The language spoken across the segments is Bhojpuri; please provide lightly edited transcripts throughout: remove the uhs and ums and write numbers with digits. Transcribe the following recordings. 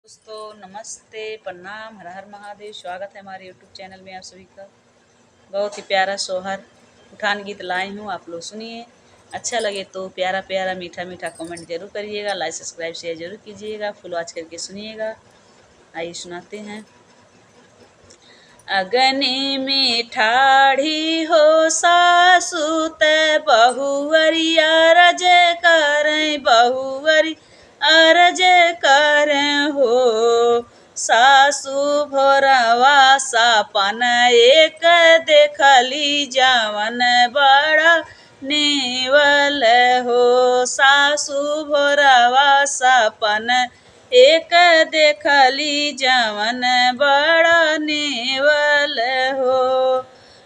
दोस्तों नमस्ते, प्रणाम, हर हर महादेव। स्वागत है हमारे यूट्यूब चैनल में आप सभी का। बहुत ही प्यारा सोहर उठान गीत लाई हूँ, आप लोग सुनिए। अच्छा लगे तो प्यारा प्यारा मीठा मीठा कमेंट जरूर करिएगा, लाइक सब्सक्राइब शेयर जरूर कीजिएगा, फुल वॉच करके सुनिएगा। आइए सुनाते हैं। अगने में ठाढ़ी हो सासु ते बहुवरी अरज करें, बहुवरी अरज करें हो। सासु भोरवा सापन एक देखली जवन बड़ा नेवल हो। सासु भोरवा सापन एक देखली जवन बड़ा नेवल हो।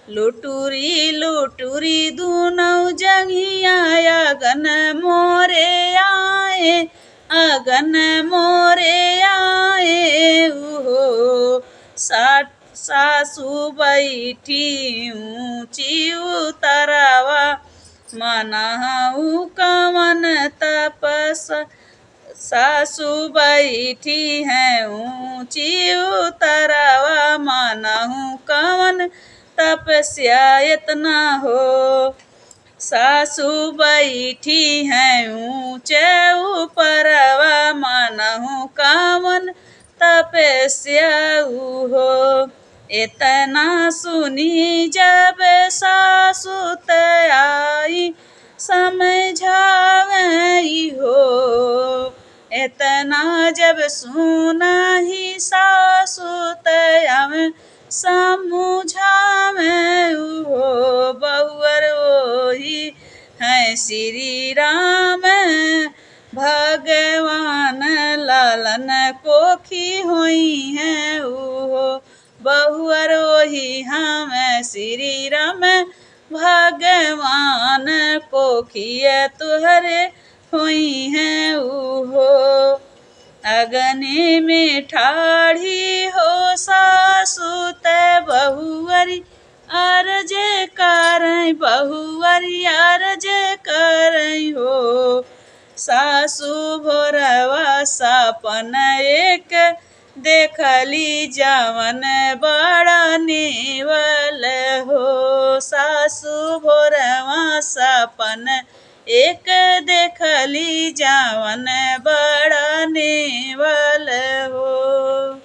लुटुरी लुटुरी दूनौ जंघिया अगन मोरे आए, अगन मोरे आए हो। सासु बैठी ऊँची उतरवा मनहु कवन तपसा। सासु बैठी हैं ऊँची उतरवा मानहु कवन तपस्या इतना हो। सासु बैठी हैं ऊँचे ऊपरवा मानहु कवन तपस्या हो। इतना सुनी जब सासु आई समझावे हो। इतना जब सुना ही सासु तयम समझावे हो। बहुअर वही हैं श्री राम भगवान, लालन कोखी हुई हैं हो। बहुअर वही हम श्री राम भगवान, कोखिया तुहरे हुई हैं हो। अगने में ठाढ़ी हो सासु ते बहुवरी अरज करें, बहुवरी अरज करें हो। सासु भोरवा सापन एक देखली जवन बड़ा नेवल हो। सासु भोरवा सापन एक देखली जवन बड़ा नेवल हो।